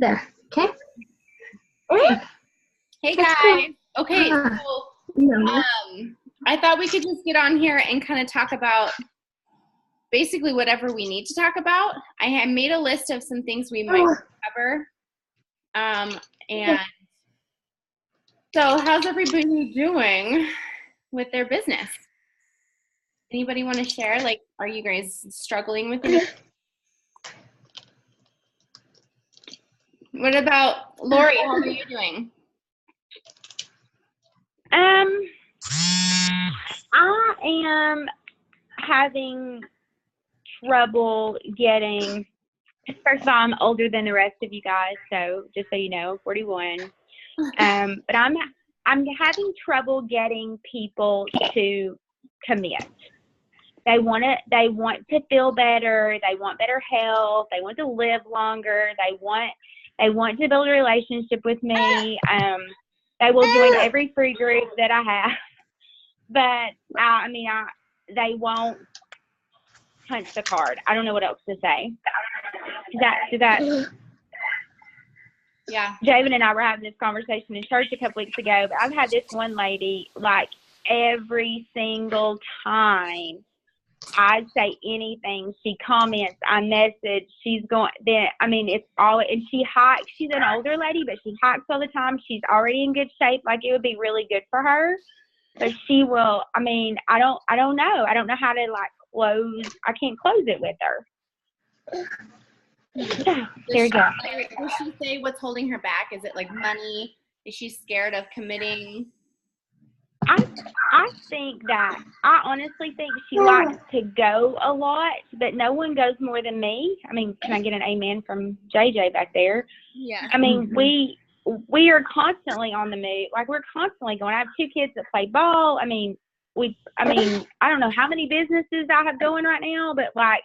There. Okay. Hey guys. Okay, so No. I thought we could just get on here and kind of talk about basically whatever we need to talk about. I have made a list of some things we might cover. And so how's everybody doing with their business? Anybody want to share? Like, are you guys struggling with it? What about Laurie? How are you doing? I am having trouble getting, first of all, I'm older than the rest of you guys, so just so you know, 41. But I'm having trouble getting people to commit. They want to feel better, they want better health, they want to live longer, they want to build a relationship with me. They will join every free group that I have. But they won't punch the card. I don't know what else to say. Does that? Yeah. Javen and I were having this conversation in church a couple weeks ago. But I've had this one lady, like, every single time I say anything, she comments, I message, she's going, it's all, and she hikes. She's an older lady, but she hikes all the time. She's already in good shape. Like, it would be really good for her. But she will, I don't know. I don't know how to, like, I can't close it with her. There you go. Does she say what's holding her back? Is it like money? Is she scared of committing? I think that, I honestly think she likes to go a lot, but no one goes more than me. I mean, can I get an amen from JJ back there? Yeah. I mean, we are constantly on the move. Like, we're constantly going. I have 2 kids that play ball. I don't know how many businesses I have going right now, but I've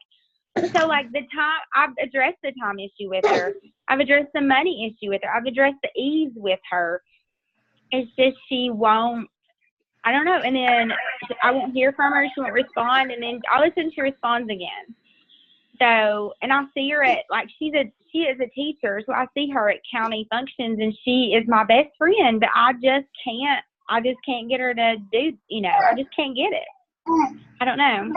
addressed the time issue with her. I've addressed the money issue with her. I've addressed the ease with her. It's just she won't, I don't know. And then I won't hear from her. She won't respond. And then all of a sudden she responds again. So, and I see her at, like, she is a teacher. So I see her at county functions and she is my best friend, but I just can't get her to do, I just can't get it. I don't know.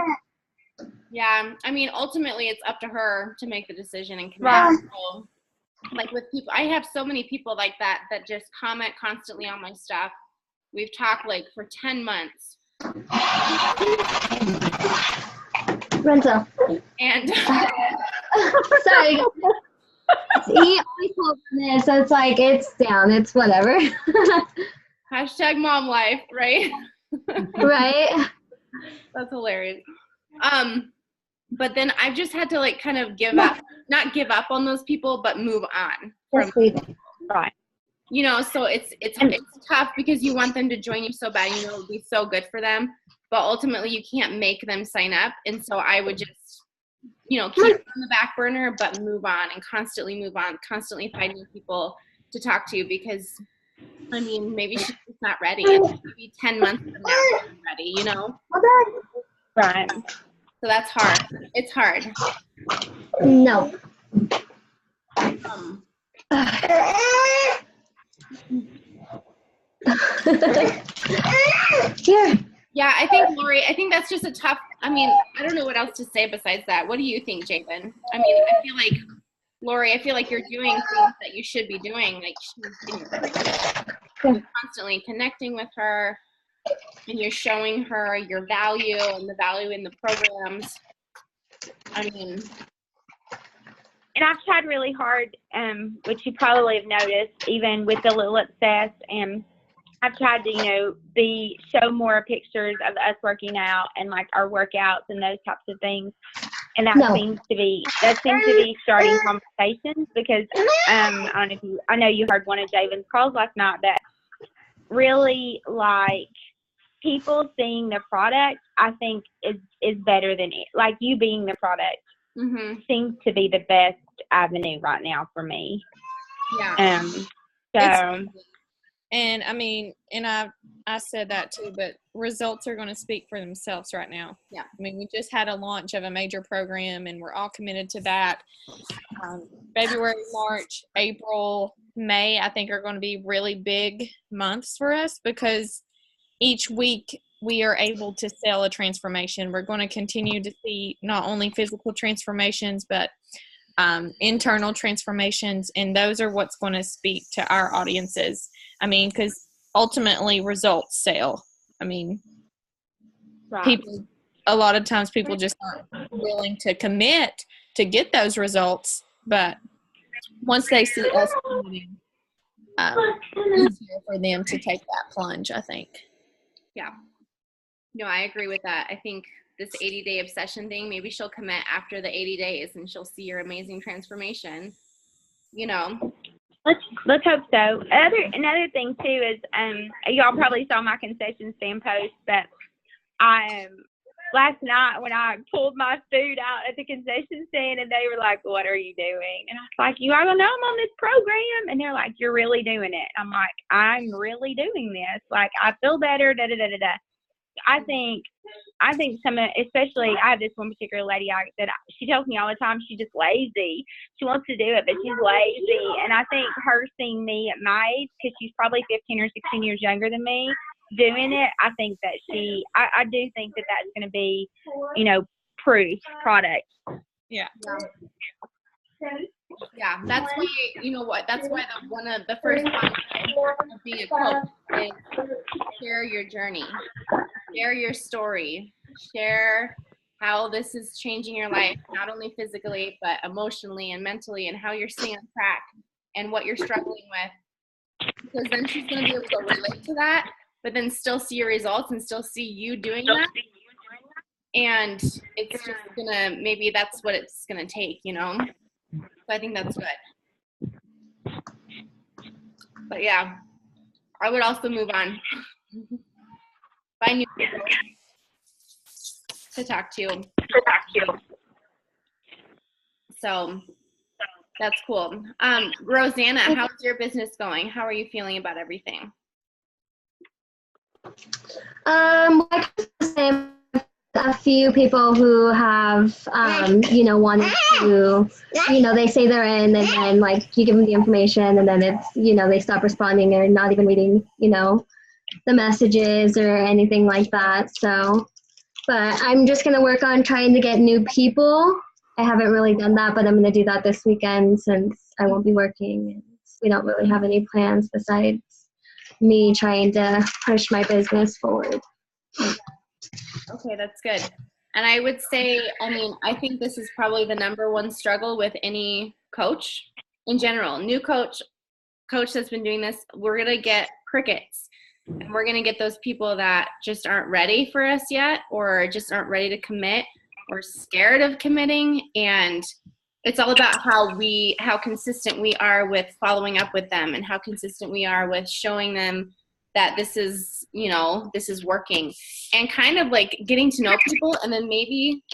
Yeah. I mean, ultimately it's up to her to make the decision and commit. Right. So, like, with people, I have so many people like that just comment constantly on my stuff. We've talked like for 10 months. Renzo. And sorry. He always told me, so it's like, it's down. It's whatever. hashtag mom life, right? Right. That's hilarious. But then I've just had to, like, kind of not give up on those people, but move on. Right. So it's tough because you want them to join you so bad. It would be so good for them, but ultimately you can't make them sign up. And so I would just, keep it on the back burner, but move on and constantly move on, constantly find new people to talk to, because maybe she's just not ready. Maybe 10 months from now she's ready, Right. So that's hard. It's hard. No. Here. Yeah, I think, Laurie, that's just a tough, I don't know what else to say besides that. What do you think, Javen? I feel like, Laurie, you're doing things that you should be doing. Like, you're constantly connecting with her, and you're showing her your value and the value in the programs. And I've tried really hard, which you probably have noticed, even with the Little Obsessed, and I've tried to, show more pictures of us working out and, like, our workouts and those types of things. And that seems to be starting conversations, because I know you heard one of Javen's calls last night, that really, like, people seeing the product, I think is better than it. Like, you being the product seems to be the best avenue right now for me. Yeah. And I mean, and I said that too, but results are going to speak for themselves right now. Yeah. I mean, we just had a launch of a major program and we're all committed to that. February, March, April, May, I think are going to be really big months for us because each week we are able to sell a transformation. We're going to continue to see not only physical transformations, but internal transformations, and those are what's going to speak to our audiences. I mean, because ultimately results sell. I mean, people, a lot of times people just aren't willing to commit to get those results, but once they see us committing, easier for them to take that plunge, I think. Yeah. No, I agree with that. I think this 80-day obsession thing, maybe she'll commit after the 80 days and she'll see your amazing transformation. You know. Let's hope so. Another thing too is y'all probably saw my concession stand post, but last night when I pulled my food out at the concession stand and they were like, "What are you doing?" And I was like, "You all know I'm on this program," and they're like, "You're really doing it." I'm like, "I'm really doing this. Like I feel better." Da da da da da. I think especially I have this one particular lady she tells me all the time she's just lazy. She wants to do it, but she's lazy. And I think her seeing me at my age, because she's probably 15 or 16 years younger than me, doing it, I think that I do think that that's going to be, proof product. Yeah. Yeah, that's why, you know what, that's why one of the first of being a coach is share your journey, share your story, share how this is changing your life, not only physically, but emotionally and mentally, and how you're staying on track and what you're struggling with. Because then she's going to be able to relate to that, but then still see your results and still see you doing that. And it's just going to, maybe that's what it's going to take, So I think that's good. But yeah, I would also move on. Find new people to talk to. So that's cool. Rosanna, how's your business going? How are you feeling about everything? Like a few people who have, wanted to, they say they're in, and then like you give them the information, and then it's, they stop responding or not even reading, the messages or anything like that. So, but I'm just going to work on trying to get new people. I haven't really done that, but I'm going to do that this weekend since I won't be working. We don't really have any plans besides me trying to push my business forward. Okay, that's good. And I would say, I think this is probably the number one struggle with any coach in general. New coach that's been doing this, we're going to get crickets. And we're going to get those people that just aren't ready for us yet, or just aren't ready to commit, or scared of committing. And it's all about how consistent we are with following up with them, and how consistent we are with showing them that this is working, and kind of like getting to know people, and then maybe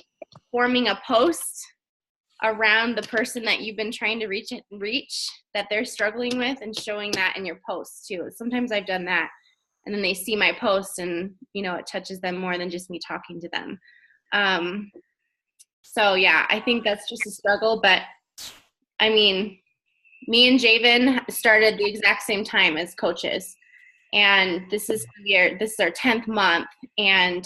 forming a post around the person that you've been trying to reach that they're struggling with, and showing that in your posts too. Sometimes I've done that, and then they see my post and, it touches them more than just me talking to them. So yeah, I think that's just a struggle, but me and Javen started the exact same time as coaches. And this is our 10th month, and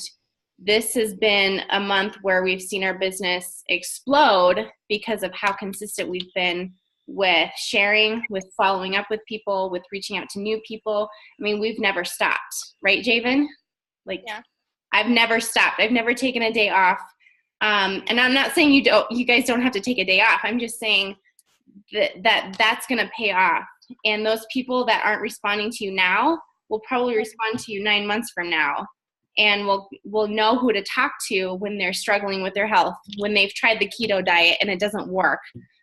this has been a month where we've seen our business explode because of how consistent we've been with sharing, with following up with people, with reaching out to new people. We've never stopped, right, Javen? Yeah. I've never stopped. I've never taken a day off. And I'm not saying you guys don't have to take a day off. I'm just saying that's going to pay off. And those people that aren't responding to you now will probably respond to you 9 months from now, and will know who to talk to when they're struggling with their health, when they've tried the keto diet and it doesn't work,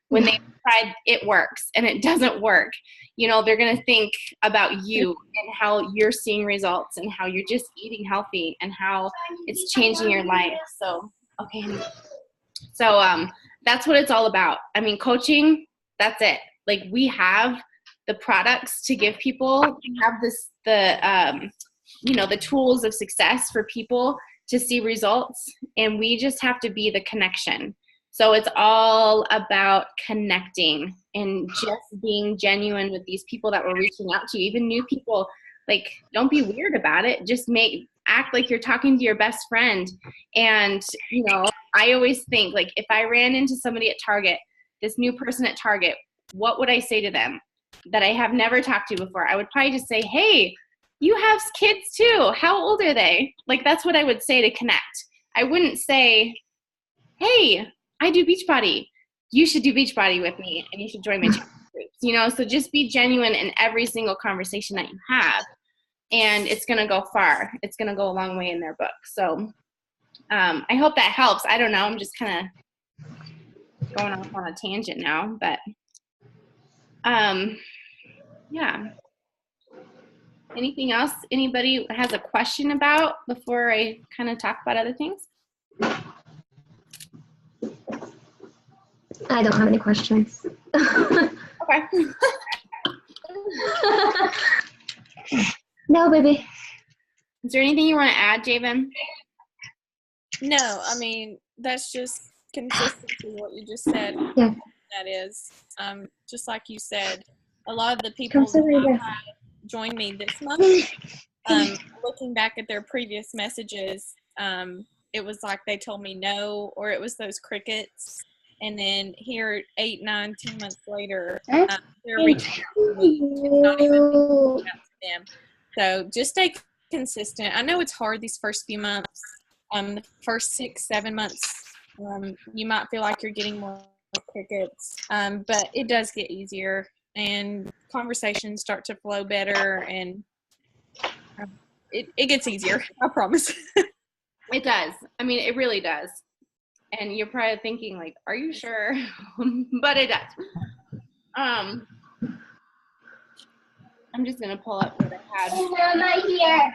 when they've tried it works and it doesn't work. They're going to think about you and how you're seeing results, and how you're just eating healthy, and how it's changing your life. So, okay. So that's what it's all about. Coaching, that's it. Like, we have the products to give people, to have the tools of success for people to see results, and we just have to be the connection. So it's all about connecting and just being genuine with these people that we're reaching out to, even new people. Like, don't be weird about it. Just act like you're talking to your best friend. And, I always think, like, if I ran into somebody at Target, this new person at Target, what would I say to them that I have never talked to before? I would probably just say, hey, you have kids too. How old are they? Like, that's what I would say to connect. I wouldn't say, hey, I do Beachbody. You should do Beachbody with me, and you should join my challenge groups. So just be genuine in every single conversation that you have, and it's going to go far. It's going to go a long way in their book. So I hope that helps. I don't know. I'm just kind of going off on a tangent now, but yeah. Anything else anybody has a question about before I kind of talk about other things? I don't have any questions. Okay. No, baby. Is there anything you want to add, Javen? No, I mean, that's just consistent to what you just said. Yeah. That is, just like you said, a lot of the people that joined me this month, looking back at their previous messages, it was like they told me no, or it was those crickets. And then here, 8, 9, 10 months later, they're reaching out to me, not even reaching out to them. So just stay consistent. I know it's hard these first few months. The first 6, 7 months, you might feel like you're getting more crickets, but it does get easier, and conversations start to flow better, and it gets easier. I promise. It does. I mean, it really does. And you're probably thinking, like, are you sure? But it does. I'm just going to pull up what I had. I'm right here.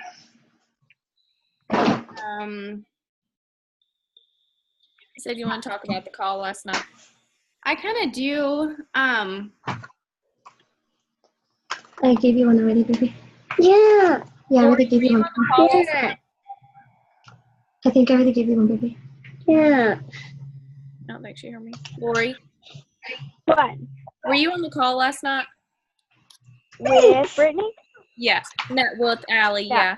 You said you want to talk about the call last night. I kind of do. I gave you one already, baby. Yeah. Yeah, I already gave you one. Yeah. I think I already gave you one, baby. Yeah. I don't think she heard me. Laurie, What? were you on the call last night? With Brittany? Yeah. No, with Allie, yeah.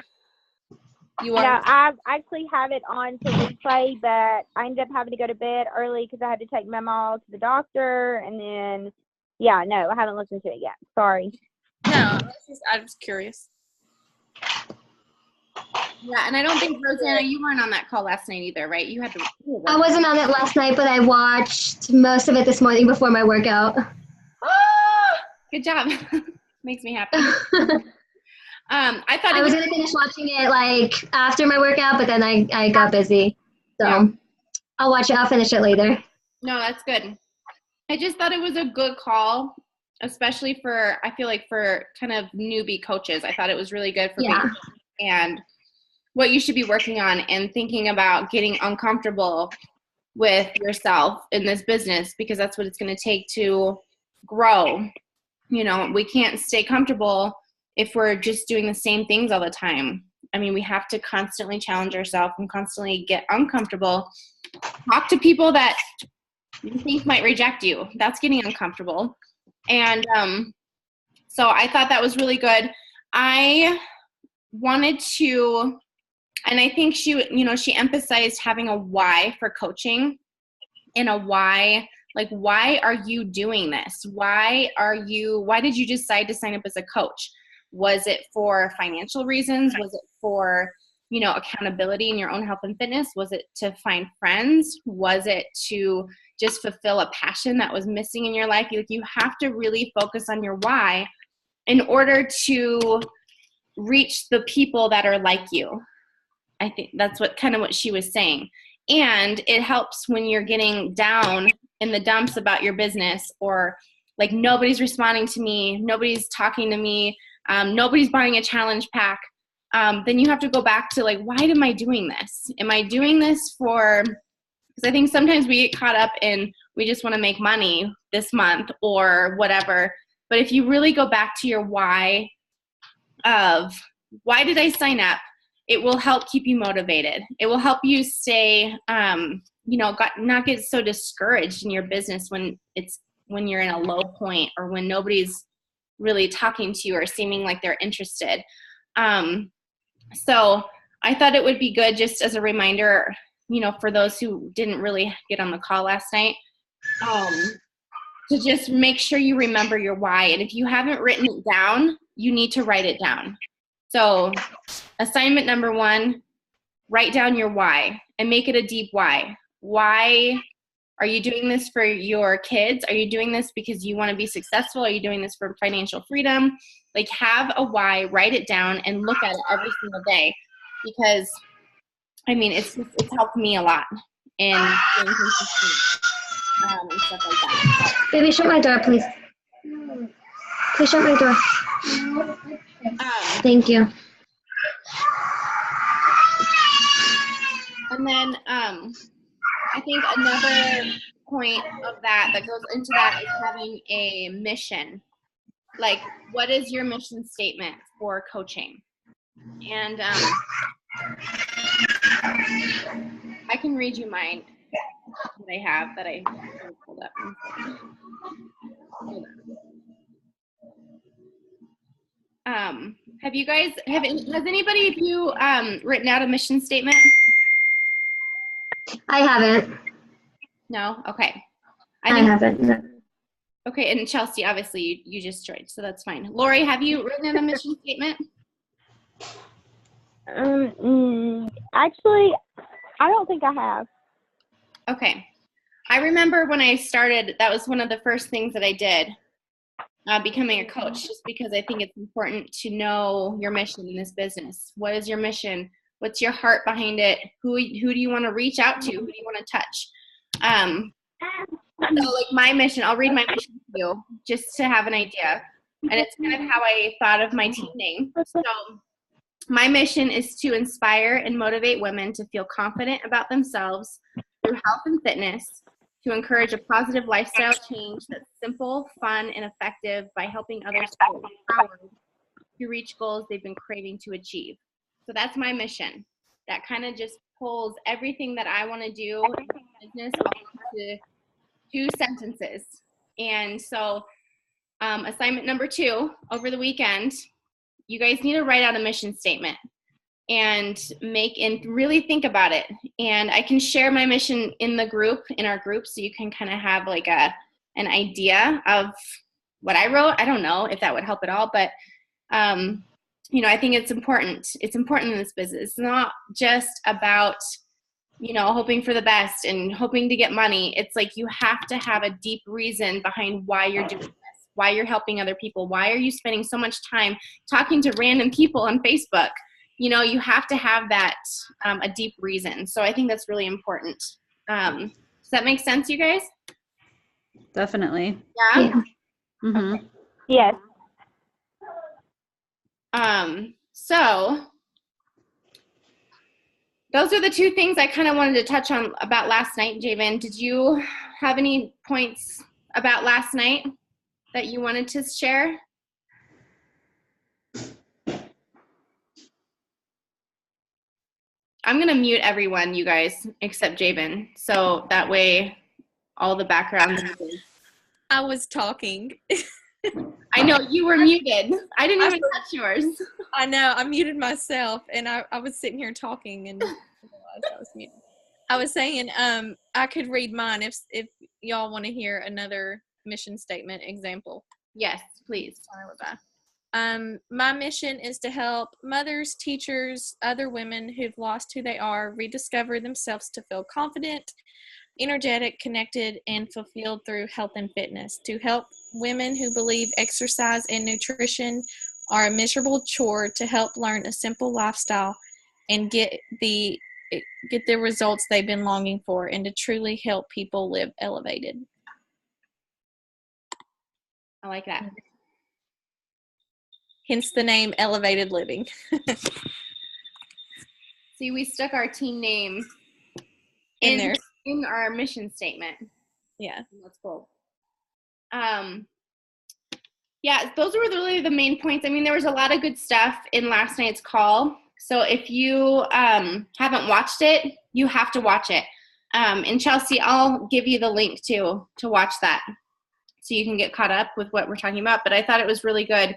You No, are? I actually have it on to replay, but I ended up having to go to bed early because I had to take my mom to the doctor, and then, yeah, no, I haven't listened to it yet. Sorry. No, I was curious. Yeah, and I don't think, Rosanna, you weren't on that call last night either, right? You had to. I wasn't on it last night, but I watched most of it this morning before my workout. Good job. Makes me happy. I thought I was going to finish watching it like after my workout, but then I got busy. So Yeah. I'll watch it. I'll finish it later. No, that's good. I just thought it was a good call, especially I feel like for kind of newbie coaches. I thought it was really good for Yeah. and what you should be working on and thinking about getting uncomfortable with yourself in this business, because that's what it's going to take to grow. We can't stay comfortable if we're just doing the same things all the time. I mean, we have to constantly challenge ourselves and constantly get uncomfortable. Talk to people that you think might reject you. That's getting uncomfortable. And so I thought that was really good. I wanted to, and I think she emphasized having a why for coaching, and a why, like, why are you doing this? Why did you decide to sign up as a coach? Was it for financial reasons? Was it for, accountability in your own health and fitness? Was it to find friends? Was it to just fulfill a passion that was missing in your life? You have to really focus on your why in order to reach the people that are like you. I think that's what she was saying. And it helps when you're getting down in the dumps about your business, or like, nobody's responding to me, nobody's talking to me, nobody's buying a challenge pack. Then you have to go back to, like, why am I doing this? Am I doing this because I think sometimes we get caught up in, we just want to make money this month or whatever. But if you really go back to your why of why did I sign up, it will help keep you motivated. It will help you stay, not get so discouraged in your business when you're in a low point or when nobody's really talking to you or seeming like they're interested. So I thought it would be good just as a reminder, for those who didn't really get on the call last night, to just make sure you remember your why. And if you haven't written it down, you need to write it down. So assignment number 1, write down your why and make it a deep why. Why are you doing this for your kids? Are you doing this because you want to be successful? Are you doing this for financial freedom? Like, have a why, write it down, and look at it every single day. Because, it's helped me a lot in being consistent and stuff like that. Baby, shut my door, please. Please shut my door. Thank you. And then I think another point of that goes into that is having a mission. Like, what is your mission statement for coaching? And I can read you mine that I have that I pulled up. Hold on. Has anybody of you written out a mission statement? I haven't. No? Okay. I haven't. No. Okay, and Chelsea, obviously you just joined, so that's fine. Laurie, have you written out a mission statement? Actually, I don't think I have. Okay. I remember when I started, that was one of the first things that I did, becoming a coach, just because I think it's important to know your mission in this business. What is your mission? What's your heart behind it? Who do you want to reach out to? Who do you want to touch? So like my mission, I'll read my mission to you just to have an idea. And it's kind of how I thought of my team name. So my mission is to inspire and motivate women to feel confident about themselves through health and fitness, to encourage a positive lifestyle change that's simple, fun, and effective by helping others feel empowered to reach goals they've been craving to achieve. So that's my mission. That kind of just pulls everything that I want to do in business off into 2 sentences. And so assignment number 2, over the weekend, you guys need to write out a mission statement and really think about it. And I can share my mission in our group, so you can kind of have like an idea of what I wrote. I don't know if that would help at all, but I think it's important. It's important in this business. It's not just about, hoping for the best and hoping to get money. It's like you have to have a deep reason behind why you're doing this, why you're helping other people. Why are you spending so much time talking to random people on Facebook? You have to have that, a deep reason. So I think that's really important. Does that make sense, you guys? Definitely. Yeah? Mm-hmm. Okay. Yes. So those are the 2 things I kind of wanted to touch on about last night. Javen, did you have any points about last night that you wanted to share? I'm going to mute everyone, you guys, except Javen. So that way all the background noises. I was talking. I know you were muted. I didn't even touch yours. I know. I muted myself, and I was sitting here talking and realized I was muted. I was saying I could read mine if y'all want to hear another mission statement example. Yes, please. Sorry about that. My mission is to help mothers, teachers, other women who've lost who they are rediscover themselves to feel confident, energetic, connected, and fulfilled through health and fitness. To help women who believe exercise and nutrition are a miserable chore, to help learn a simple lifestyle and get the results they've been longing for, and to truly help people live elevated. I like that. Hence the name Elevated Living. See, we stuck our team name in there. In our mission statement. Yeah. That's cool. Yeah, those were really the main points. I mean, there was a lot of good stuff in last night's call. So if you haven't watched it, you have to watch it. And Chelsea, I'll give you the link to watch that so you can get caught up with what we're talking about. But I thought it was really good.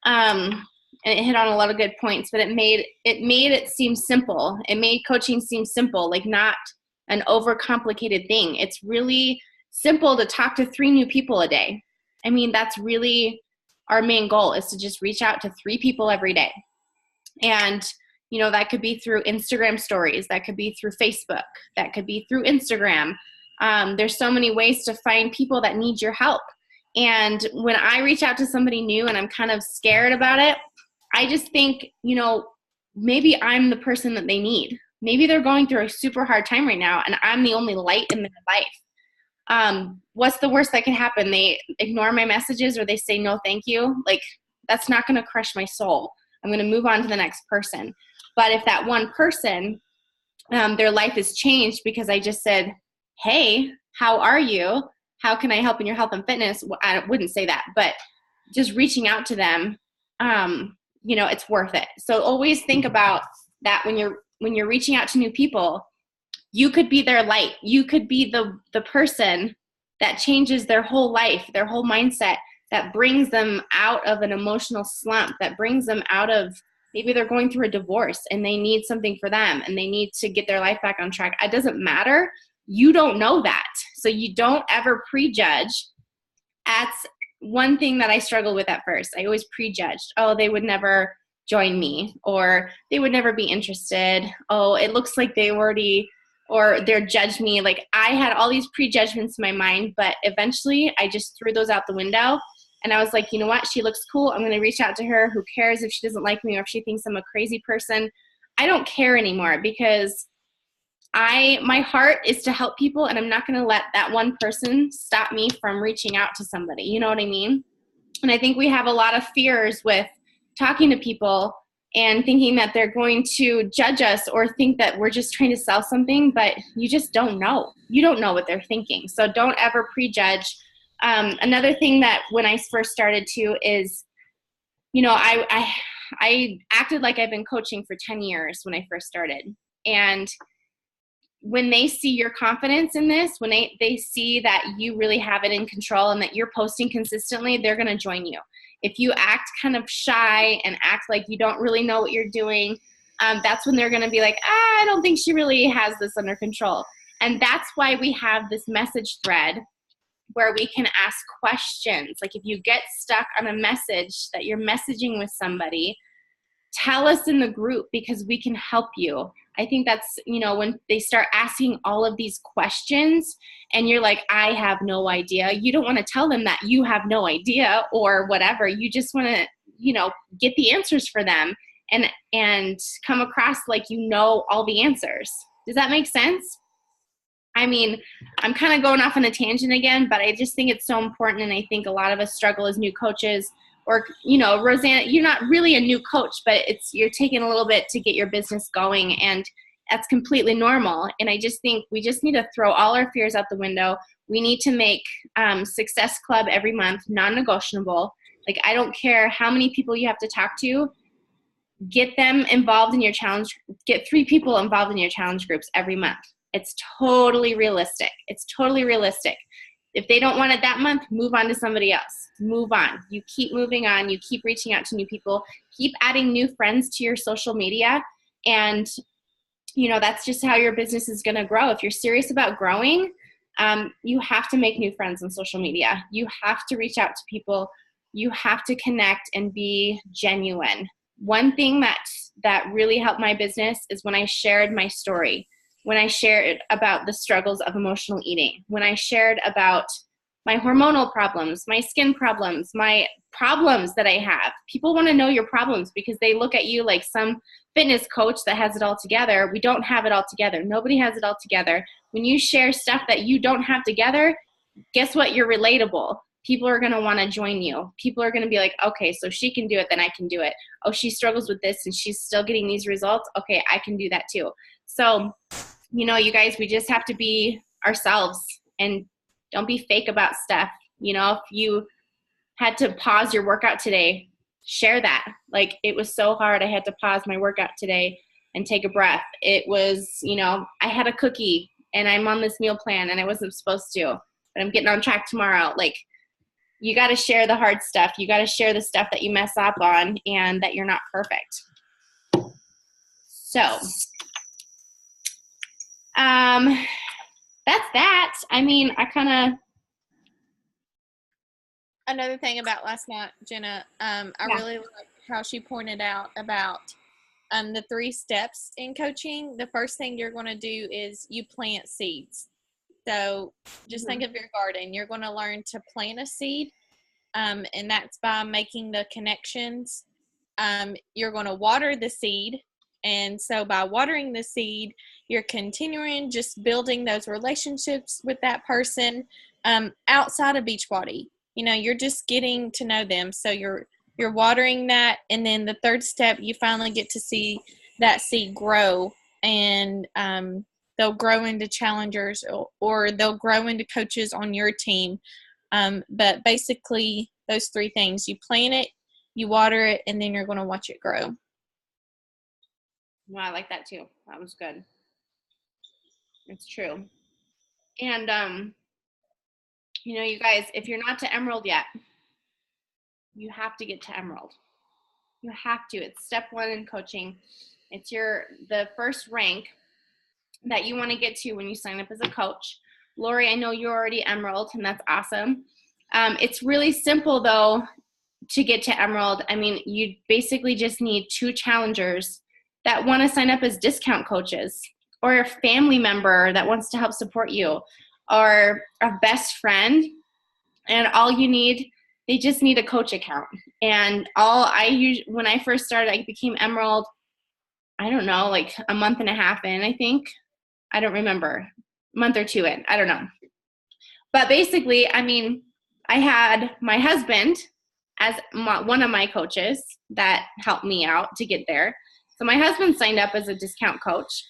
And it hit on a lot of good points, but it made it seem simple. It made coaching seem simple, like not an overcomplicated thing. It's really simple to talk to 3 new people a day. I mean, that's really our main goal, is to just reach out to 3 people every day. And, you know, that could be through Instagram stories. That could be through Facebook. That could be through Instagram. There's so many ways to find people that need your help. And when I reach out to somebody new and I'm kind of scared about it, I just think, you know, maybe I'm the person that they need. Maybe they're going through a super hard time right now and I'm the only light in their life. What's the worst that can happen? They ignore my messages or they say no thank you. Like, that's not going to crush my soul. I'm going to move on to the next person. But if that one person, their life has changed because I just said, hey, how are you? How can I help in your health and fitness? Well, I wouldn't say that, but just reaching out to them, you know, it's worth it. So always think about that when you're reaching out to new people. You could be their light. You could be the person that changes their whole life, their whole mindset, that brings them out of an emotional slump, that brings them out of, maybe they're going through a divorce and they need something for them and they need to get their life back on track. It doesn't matter. You don't know that. So you don't ever prejudge. That's one thing that I struggled with at first. I always prejudged. Oh, they would never join me, or they would never be interested. Oh, it looks like they already, or they're judge me. Like, I had all these prejudgments in my mind, but eventually I just threw those out the window. And I was like, you know what? She looks cool. I'm going to reach out to her. Who cares if she doesn't like me or if she thinks I'm a crazy person? I don't care anymore, because my heart is to help people, and I'm not going to let that one person stop me from reaching out to somebody. You know what I mean? And I think we have a lot of fears with talking to people and thinking that they're going to judge us or think that we're just trying to sell something, but you just don't know. You don't know what they're thinking. So don't ever prejudge. Another thing that when I first started to is, you know, I acted like I've been coaching for 10 years when I first started. And when they see your confidence in this, when they see that you really have it in control and that you're posting consistently, they're going to join you. If you act kind of shy and act like you don't really know what you're doing, that's when they're going to be like, I don't think she really has this under control. And that's why we have this message thread where we can ask questions. Like, if you get stuck on a message that you're messaging with somebody, tell us in the group, because we can help you. I think that's, you know, when they start asking all of these questions and you're like, I have no idea. You don't want to tell them that you have no idea or whatever. You just want to, you know, get the answers for them and come across like you know all the answers. Does that make sense? I mean, I'm kind of going off on a tangent again, but I just think it's so important. And I think a lot of us struggle as new coaches. Or, you know, Rosanna, you're not really a new coach, but you're taking a little bit to get your business going, and that's completely normal. And I just think we just need to throw all our fears out the window. We need to make Success Club every month non-negotiable. Like, I don't care how many people you have to talk to. Get them involved in your challenge. Get 3 people involved in your challenge groups every month. It's totally realistic. It's totally realistic. If they don't want it that month, move on to somebody else. Move on. You keep moving on. You keep reaching out to new people. Keep adding new friends to your social media. And, you know, that's just how your business is going to grow. If you're serious about growing, you have to make new friends on social media. You have to reach out to people. You have to connect and be genuine. One thing that really helped my business is when I shared my story. When I shared about the struggles of emotional eating, when I shared about my hormonal problems, my skin problems, my problems that I have. People want to know your problems because they look at you like some fitness coach that has it all together. We don't have it all together. Nobody has it all together. When you share stuff that you don't have together, guess what? You're relatable. People are going to want to join you. People are going to be like, okay, so she can do it, then I can do it. Oh, she struggles with this and she's still getting these results. Okay, I can do that too. So, you know, you guys, we just have to be ourselves and don't be fake about stuff. You know, had to pause your workout today, share that. Like, it was so hard. I had to pause my workout today and take a breath. It was, I had a cookie and I'm on this meal plan and I wasn't supposed to, but I'm getting on track tomorrow. Like, you got to share the hard stuff. You got to share the stuff that you mess up on and that you're not perfect. So, that's that. I mean, Another thing about last night, Jenna, I really like how she pointed out about the 3 steps in coaching. The first thing you're going to do is you plant seeds. So just think of your garden. You're going to learn to plant a seed, and that's by making the connections. You're going to water the seed. And so by watering the seed, you're continuing just building those relationships with that person outside of Beachbody. You're just getting to know them. So you're watering that. And then the third step, you finally get to see that seed grow, and they'll grow into challengers or they'll grow into coaches on your team. But basically those 3 things: you plant it, you water it, and then you're going to watch it grow. No, I like that too. That was good. It's true. And, you guys, if you're not to Emerald yet, you have to get to Emerald. You have to. It's step 1 in coaching. It's the first rank that you want to get to when you sign up as a coach. Laurie, I know you're already Emerald, and that's awesome. It's really simple, though, to get to Emerald. I mean, you basically just need 2 challengers that want to sign up as discount coaches, or a family member that wants to help support you, or a best friend. And they just need a coach account. And when I first started, I became Emerald, I don't know, like a month and a half in, I think. I don't remember. A month or 2 in. I don't know. But basically, I mean, I had my husband as one of my coaches that helped me out to get there. So my husband signed up as a discount coach.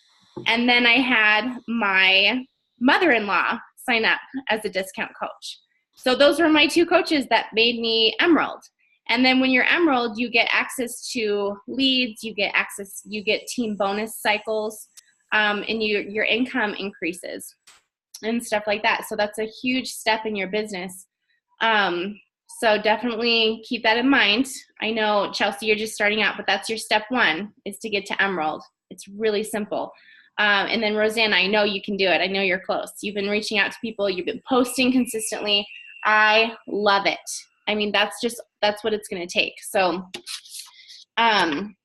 And then I had my mother-in-law sign up as a discount coach. So those were my 2 coaches that made me Emerald. And then when you're Emerald, you get access to leads, you get team bonus cycles, and your income increases and stuff like that. So that's a huge step in your business. So definitely keep that in mind. I know, Chelsea, you're just starting out, but that's your step 1, is to get to Emerald. It's really simple. And then Rosanna, I know you can do it. I know you're close. You've been reaching out to people. You've been posting consistently. I love it. I mean, that's what it's going to take. So, and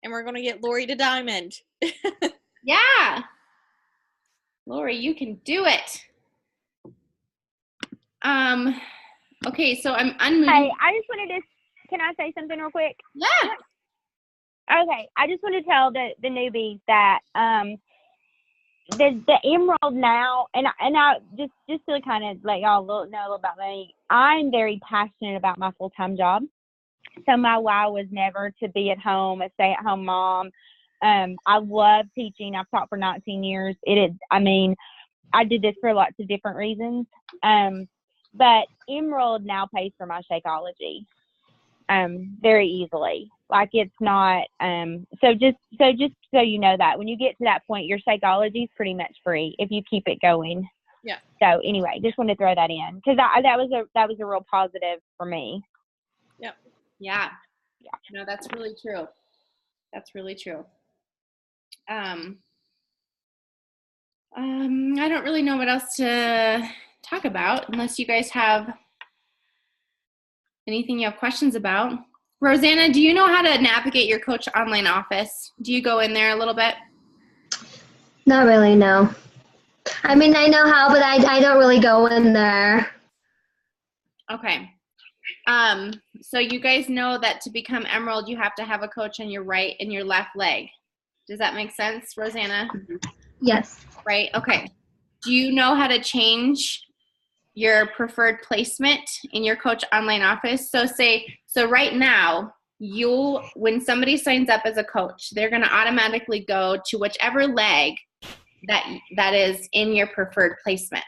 we're going to get Laurie to Diamond. Yeah. Laurie, you can do it. Okay, so I'm unmuting. Hey, I just wanted to, can I say something real quick? Yeah. Okay, I just want to tell the newbies that the Emerald now, and I just to kind of let y'all know a little about me. I'm very passionate about my full-time job. So my why was never to be at home, a stay-at-home mom. I love teaching. I've taught for 19 years. I did this for lots of different reasons. But Emerald now pays for my Shakeology very easily. Like, it's not so just so you know that when you get to that point, your Shakeology is pretty much free if you keep it going. Yeah. So anyway, just wanted to throw that in because that was a real positive for me. Yep. Yeah. No, that's really true. That's really true. I don't really know what else to talk about unless you guys have anything you have questions about. Rosanna, do you know how to navigate your Coach Online office? Do you go in there a little bit? Not really, no. I mean, I know how, but I don't really go in there. Okay. So you guys know that to become Emerald, you have to have a coach on your right and your left leg. Does that make sense, Rosanna? Yes. Right? Okay. Do you know how to change your preferred placement in your Coach Online office? So right now, when somebody signs up as a coach, they're going to automatically go to whichever leg that is in your preferred placement.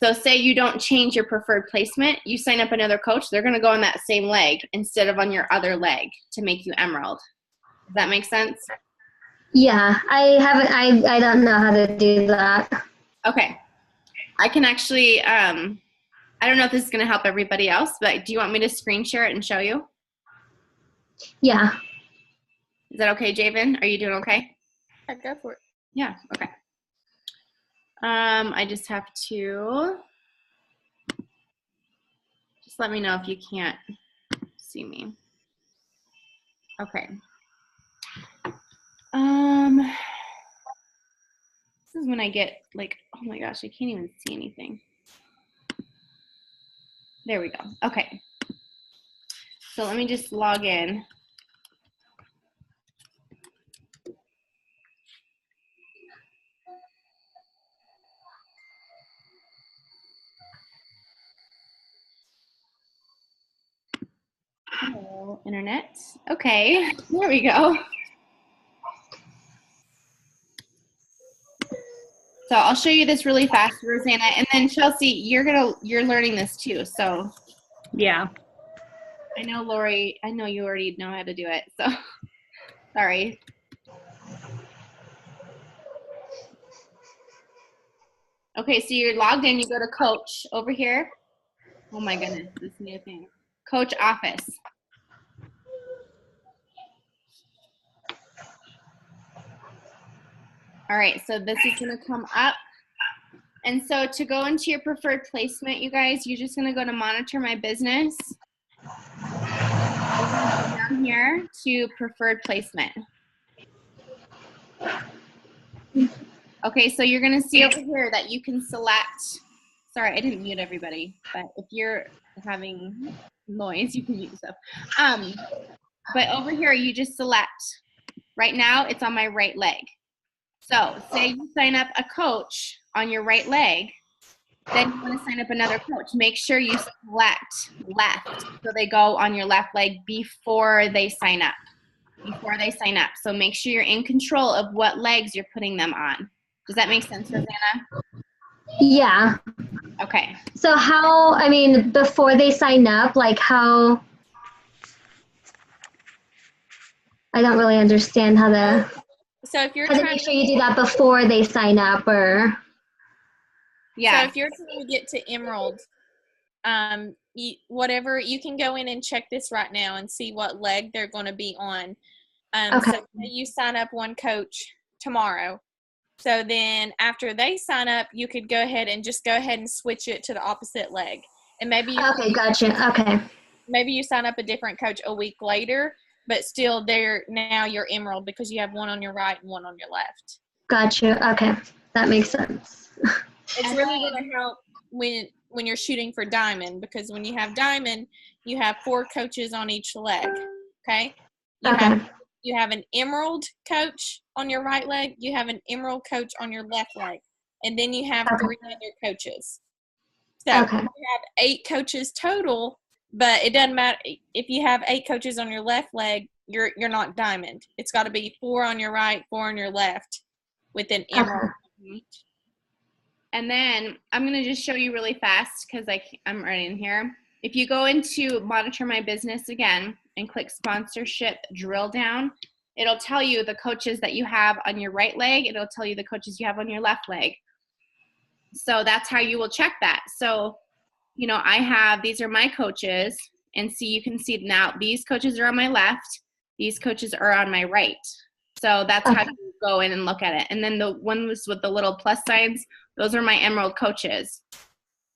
So say you don't change your preferred placement, you sign up another coach, they're going to go on that same leg instead of on your other leg to make you emerald. Does that make sense? Yeah, I don't know how to do that. Okay. I can actually, I don't know if this is going to help everybody else, but do you want me to screen share it and show you? Yeah. Is that okay, Javen? Are you doing okay? Yeah, go for it. Yeah, okay. I just have to, just let me know if you can't see me. Okay. This is when I get like, oh my gosh, I can't even see anything. There we go. Okay. So let me just log in. Hello, internet. Okay, there we go. So I'll show you this really fast, Rosanna, and then Chelsea, you're learning this too. So Yeah. I know Laurie, I know you already know how to do it. So sorry. Okay, so you're logged in. You go to Coach over here. Oh my goodness, this new thing. Coach Office. All right, so this is going to come up. And so to go into your preferred placement, you guys, you're just going to go to Monitor My Business. You're going to go down here to Preferred Placement. Okay, so you're going to see over here that you can select. Sorry, I didn't mute everybody, but if you're having noise, you can mute stuff. But over here, you just select. Right now, it's on my right leg. So say you sign up a coach on your right leg, then you want to sign up another coach. Make sure you select left so they go on your left leg before they sign up. So make sure you're in control of what legs you're putting them on. Does that make sense, Rosanna? Yeah. Okay. So how, I mean, before they sign up, like how, I don't really understand how So if you're to trying make sure you do that before they sign up, or. Yeah. So if you're trying to get to Emerald, whatever, you can go in and check this right now and see what leg they're going to be on. Okay. So say you sign up one coach tomorrow. So then after they sign up, you could go ahead and switch it to the opposite leg. And maybe Okay, gotcha. Okay. maybe you sign up a different coach a week later, but still now you're Emerald because you have one on your right and one on your left. Gotcha. Okay. That makes sense. It's really going to help when you're shooting for diamond, because when you have diamond, you have 4 coaches on each leg. Okay. You have an emerald coach on your right leg. You have an emerald coach on your left leg, and then you have 3 other coaches. So you have 8 coaches total, but it doesn't matter if you have 8 coaches on your left leg. You're not diamond. It's got to be 4 on your right, 4 on your left, with an emerald. And then I'm going to just show you really fast because I'm right in here. If you go into Monitor My Business again and click Sponsorship Drill Down, it'll tell you the coaches that you have on your right leg. It'll tell you the coaches you have on your left leg. So that's how you will check that. So, you know, these are my coaches, and you can see now these coaches are on my left. These coaches are on my right. So that's how you go in and look at it. And then the ones with the little plus signs, those are my emerald coaches.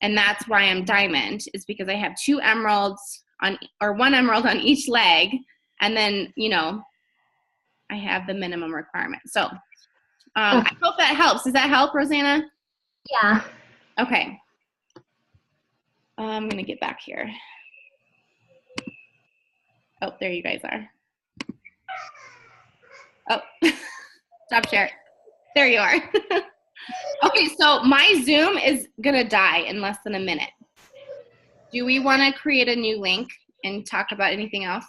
And that's why I'm diamond, is because I have 2 emeralds or 1 emerald on each leg. And then, you know, I have the minimum requirement. So I hope that helps. Does that help, Rosanna? Yeah. Okay. I'm going to get back here. Oh, there you guys are. Oh, stop share. There you are. Okay, so my Zoom is going to die in less than a minute. Do we want to create a new link and talk about anything else?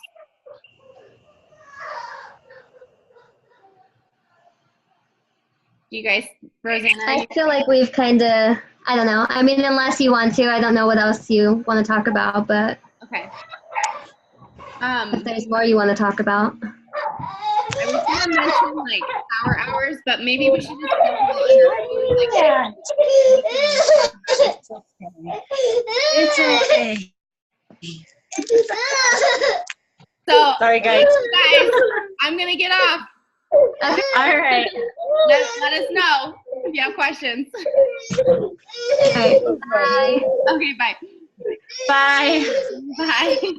Do you guys, Rosanna? I feel like we've kind of I don't know. I mean, unless you want to, I don't know what else you want to talk about, but Okay. if there's more you want to talk about. I was gonna mention like power hours, but maybe we should just go like It's okay. so Sorry, guys. guys, I'm gonna get off. Okay. All right. Let us know if you have questions. Okay. Bye. Okay, bye. Bye. Bye.